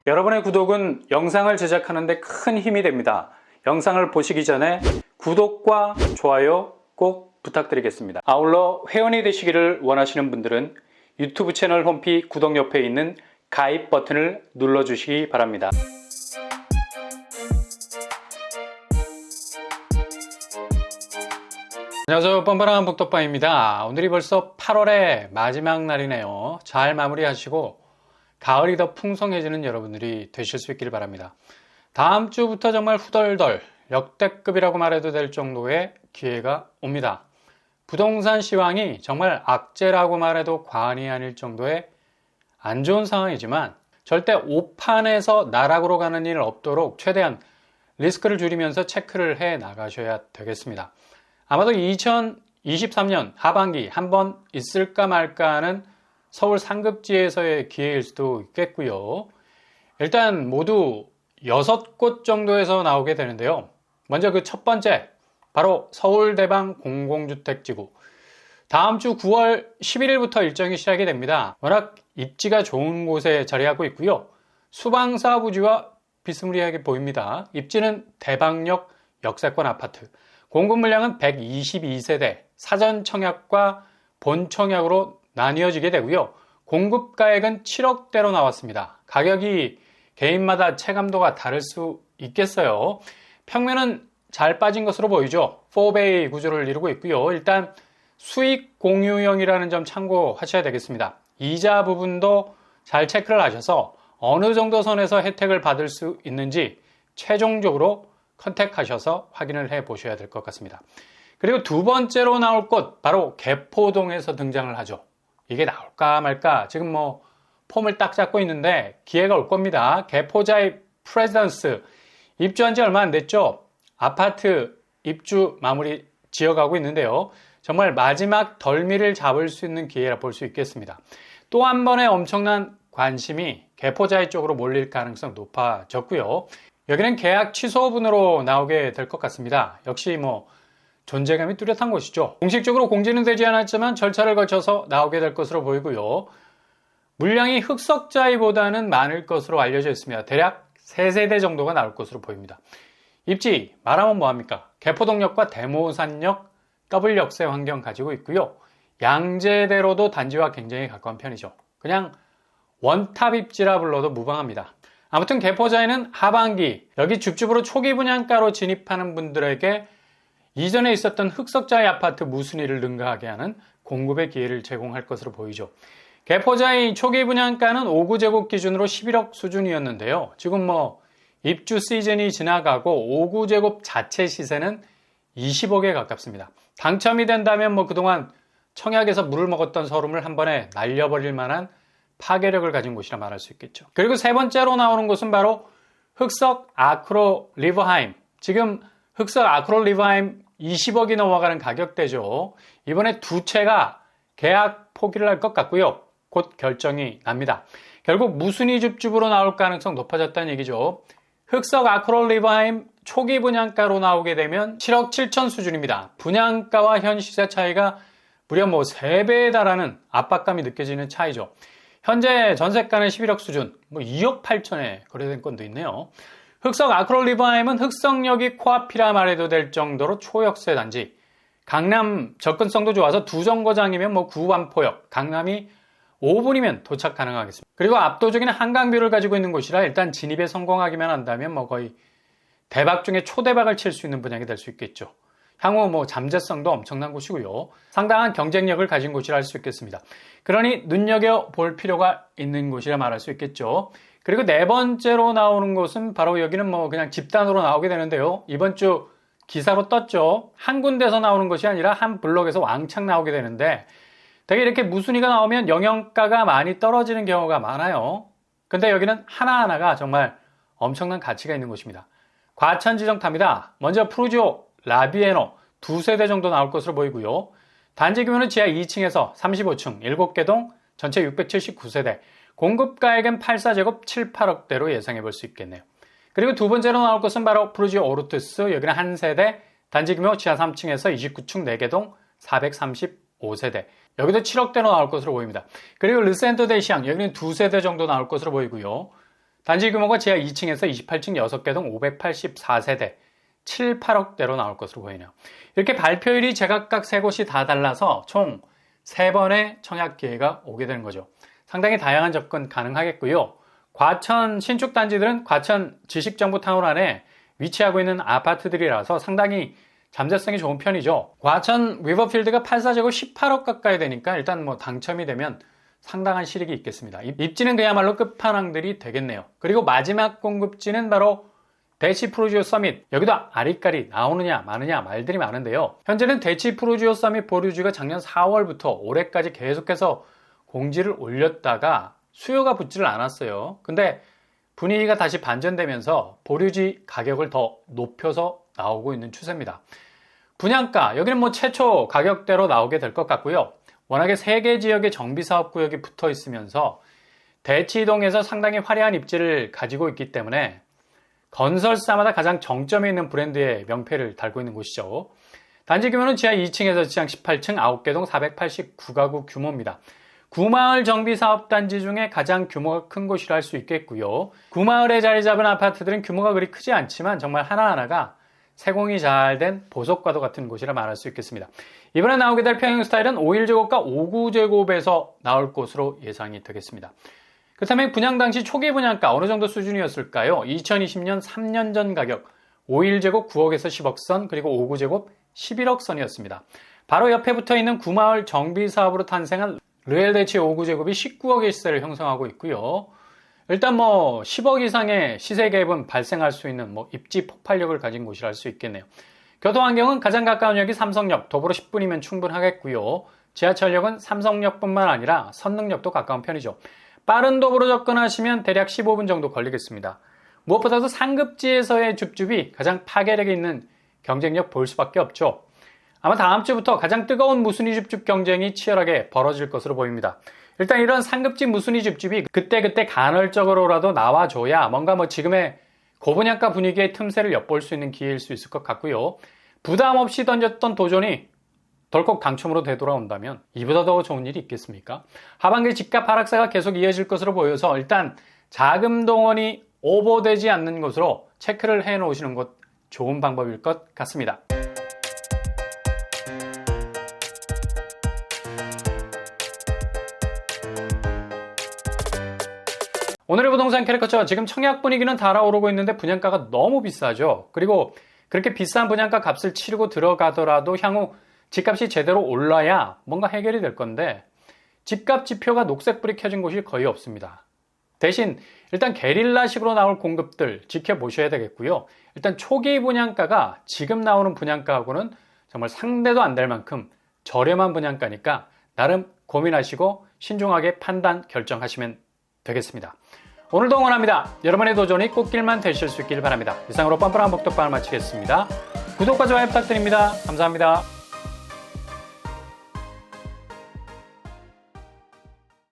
여러분의 구독은 영상을 제작하는 데 큰 힘이 됩니다. 영상을 보시기 전에 구독과 좋아요 꼭 부탁드리겠습니다. 아울러 회원이 되시기를 원하시는 분들은 유튜브 채널 홈피 구독 옆에 있는 가입 버튼을 눌러주시기 바랍니다. 안녕하세요, 뻔뻔한 북덕방입니다. 오늘이 벌써 8월의 마지막 날이네요. 잘 마무리하시고 가을이 더 풍성해지는 여러분들이 되실 수 있기를 바랍니다. 다음 주부터 정말 후덜덜 역대급이라고 말해도 될 정도의 기회가 옵니다. 부동산 시황이 정말 악재라고 말해도 과언이 아닐 정도의 안 좋은 상황이지만 절대 오판에서 나락으로 가는 일 없도록 최대한 리스크를 줄이면서 체크를 해 나가셔야 되겠습니다. 아마도 2023년 하반기 한번 있을까 말까 하는 서울 상급지에서의 기회일 수도 있겠고요. 일단 모두 6곳 정도에서 나오게 되는데요. 먼저 그 첫 번째, 바로 서울대방 공공주택지구. 다음 주 9월 11일부터 일정이 시작이 됩니다. 워낙 입지가 좋은 곳에 자리하고 있고요. 수방사 부지와 비스무리하게 보입니다. 입지는 대방역 역세권 아파트. 공급 물량은 122세대, 사전 청약과 본 청약으로 나뉘어지게 되고요. 공급가액은 7억대로 나왔습니다. 가격이 개인마다 체감도가 다를 수 있겠어요. 평면은 잘 빠진 것으로 보이죠. 4베이 구조를 이루고 있고요. 일단 수익 공유형이라는 점 참고하셔야 되겠습니다. 이자 부분도 잘 체크를 하셔서 어느 정도 선에서 혜택을 받을 수 있는지 최종적으로 컨택하셔서 확인을 해 보셔야 될 것 같습니다. 그리고 두 번째로 나올 곳, 바로 개포동에서 등장을 하죠. 이게 나올까 말까 지금 폼을 딱 잡고 있는데 기회가 올 겁니다. 개포자의 프레지던스 입주한 지 얼마 안 됐죠. 아파트 입주 마무리 지어가고 있는데요. 정말 마지막 덜미를 잡을 수 있는 기회라 볼 수 있겠습니다. 또 한 번의 엄청난 관심이 개포자의 쪽으로 몰릴 가능성 높아졌고요. 여기는 계약 취소분으로 나오게 될 것 같습니다. 역시 존재감이 뚜렷한 곳이죠. 공식적으로 공지는 되지 않았지만 절차를 거쳐서 나오게 될 것으로 보이고요. 물량이 흑석자이보다는 많을 것으로 알려져 있습니다. 대략 3세대 정도가 나올 것으로 보입니다. 입지 말하면 뭐합니까? 개포동역과 대모산역 더블 역세 환경 가지고 있고요. 양재대로도 단지와 굉장히 가까운 편이죠. 그냥 원탑 입지라 불러도 무방합니다. 아무튼 개포자에는 하반기 여기 줍줍으로 초기 분양가로 진입하는 분들에게 이전에 있었던 흑석자의 아파트 무순위를 능가하게 하는 공급의 기회를 제공할 것으로 보이죠. 개포자의 초기 분양가는 5구제곱 기준으로 11억 수준이었는데요. 지금 입주 시즌이 지나가고 5구제곱 자체 시세는 20억에 가깝습니다. 당첨이 된다면 그동안 청약에서 물을 먹었던 서름을 한 번에 날려버릴 만한 파괴력을 가진 곳이라 말할 수 있겠죠. 그리고 세 번째로 나오는 곳은 바로 흑석 아크로 리버하임. 지금 흑석 아크로 리버하임 20억이 넘어가는 가격대죠. 이번에 두 채가 계약 포기를 할 것 같고요. 곧 결정이 납니다. 결국 무순위 줍줍으로 나올 가능성 높아졌다는 얘기죠. 흑석 아크로 리버하임 초기 분양가로 나오게 되면 7억 7천 수준입니다. 분양가와 현 시세 차이가 무려 3배에 달하는 압박감이 느껴지는 차이죠. 현재 전세가는 11억 수준, 2억 8천에 거래된 건도 있네요. 흑석 아크로 리버하임은 흑석역이 코앞이라 말해도 될 정도로 초역세 단지. 강남 접근성도 좋아서 두 정거장이면 구반포역, 강남이 5분이면 도착 가능하겠습니다. 그리고 압도적인 한강뷰를 가지고 있는 곳이라 일단 진입에 성공하기만 한다면 거의 대박 중에 초대박을 칠 수 있는 분양이 될 수 있겠죠. 향후 잠재성도 엄청난 곳이고요. 상당한 경쟁력을 가진 곳이라 할 수 있겠습니다. 그러니 눈여겨볼 필요가 있는 곳이라 말할 수 있겠죠. 그리고 네 번째로 나오는 곳은 바로 여기는 그냥 집단으로 나오게 되는데요. 이번 주 기사로 떴죠. 한 군데서 나오는 것이 아니라 한 블록에서 왕창 나오게 되는데 되게 이렇게 무순위가 나오면 영영가가 많이 떨어지는 경우가 많아요. 근데 여기는 하나하나가 정말 엄청난 가치가 있는 곳입니다. 과천지정탑입니다. 먼저 프루지오 라비에노 2세대 정도 나올 것으로 보이고요. 단지 규모는 지하 2층에서 35층 7개 동 전체 679세대. 공급가액은 84제곱 7, 8억대로 예상해 볼 수 있겠네요. 그리고 두 번째로 나올 것은 바로 프루지오 오르투스. 여기는 한 세대, 단지 규모 지하 3층에서 29층 4개 동 435세대. 여기도 7억대로 나올 것으로 보입니다. 그리고 르센토 대시앙, 여기는 2세대 정도 나올 것으로 보이고요. 단지 규모가 지하 2층에서 28층 6개 동 584세대 7, 8억대로 나올 것으로 보이네요. 이렇게 발표일이 제각각 3곳이 다 달라서 총 3번의 청약 기회가 오게 되는 거죠. 상당히 다양한 접근 가능하겠고요. 과천 신축 단지들은 과천 지식정보타운 안에 위치하고 있는 아파트들이라서 상당히 잠재성이 좋은 편이죠. 과천 리버필드가 84제곱 18억 가까이 되니까 일단 뭐 당첨이 되면 상당한 실익이 있겠습니다. 입지는 그야말로 끝판왕들이 되겠네요. 그리고 마지막 공급지는 바로 대치 프루지오 서밋. 여기도 아리까리 나오느냐 마느냐 말들이 많은데요. 현재는 대치 프루지오 서밋 보류주가 작년 4월부터 올해까지 계속해서 공지를 올렸다가 수요가 붙지를 않았어요. 근데 분위기가 다시 반전되면서 보류지 가격을 더 높여서 나오고 있는 추세입니다. 분양가, 여기는 뭐 최초 가격대로 나오게 될 것 같고요. 워낙에 3개 지역의 정비사업구역이 붙어 있으면서 대치동에서 상당히 화려한 입지를 가지고 있기 때문에 건설사마다 가장 정점에 있는 브랜드의 명패를 달고 있는 곳이죠. 단지 규모는 지하 2층에서 지상 18층 9개 동 489가구 규모입니다. 구마을 정비사업단지 중에 가장 규모가 큰 곳이라 할 수 있겠고요. 구마을에 자리 잡은 아파트들은 규모가 그리 크지 않지만 정말 하나하나가 세공이 잘 된 보석과도 같은 곳이라 말할 수 있겠습니다. 이번에 나오게 될 평형 스타일은 51제곱과 59제곱에서 나올 것으로 예상이 되겠습니다. 그렇다면 분양 당시 초기 분양가 어느 정도 수준이었을까요? 2020년 3년 전 가격 51제곱 9억에서 10억 선, 그리고 59제곱 11억 선이었습니다. 바로 옆에 붙어 있는 구마을 정비사업으로 탄생한 르엘대치 59제곱이 19억의 시세를 형성하고 있고요. 일단 뭐 10억 이상의 시세 갭은 발생할 수 있는 뭐 입지 폭발력을 가진 곳이라 할 수 있겠네요. 교통환경은 가장 가까운 역이 삼성역, 도보로 10분이면 충분하겠고요. 지하철역은 삼성역뿐만 아니라 선릉역도 가까운 편이죠. 빠른 도보로 접근하시면 대략 15분 정도 걸리겠습니다. 무엇보다도 상급지에서의 줍줍이 가장 파괴력이 있는 경쟁력 볼 수밖에 없죠. 아마 다음 주부터 가장 뜨거운 무순위 줍줍 경쟁이 치열하게 벌어질 것으로 보입니다. 일단 이런 상급지 무순위 줍줍이 그때그때 간헐적으로라도 나와줘야 뭔가 뭐 지금의 고분양가 분위기의 틈새를 엿볼 수 있는 기회일 수 있을 것 같고요. 부담 없이 던졌던 도전이 덜컥 당첨으로 되돌아온다면 이보다 더 좋은 일이 있겠습니까? 하반기 집값 하락세가 계속 이어질 것으로 보여서 일단 자금 동원이 오버되지 않는 것으로 체크를 해 놓으시는 것 좋은 방법일 것 같습니다. 오늘의 부동산 캐리커처, 지금 청약 분위기는 달아오르고 있는데 분양가가 너무 비싸죠. 그리고 그렇게 비싼 분양가 값을 치르고 들어가더라도 향후 집값이 제대로 올라야 뭔가 해결이 될 건데 집값 지표가 녹색불이 켜진 곳이 거의 없습니다. 대신 일단 게릴라식으로 나올 공급들 지켜보셔야 되겠고요. 일단 초기 분양가가 지금 나오는 분양가하고는 정말 상대도 안 될 만큼 저렴한 분양가니까 나름 고민하시고 신중하게 판단 결정하시면 되겠습니다. 오늘도 응원합니다. 여러분의 도전이 꽃길만 되실 수 있길 바랍니다. 이상으로 뻔뻔한 복덕방을 마치겠습니다. 구독과 좋아요 부탁드립니다. 감사합니다.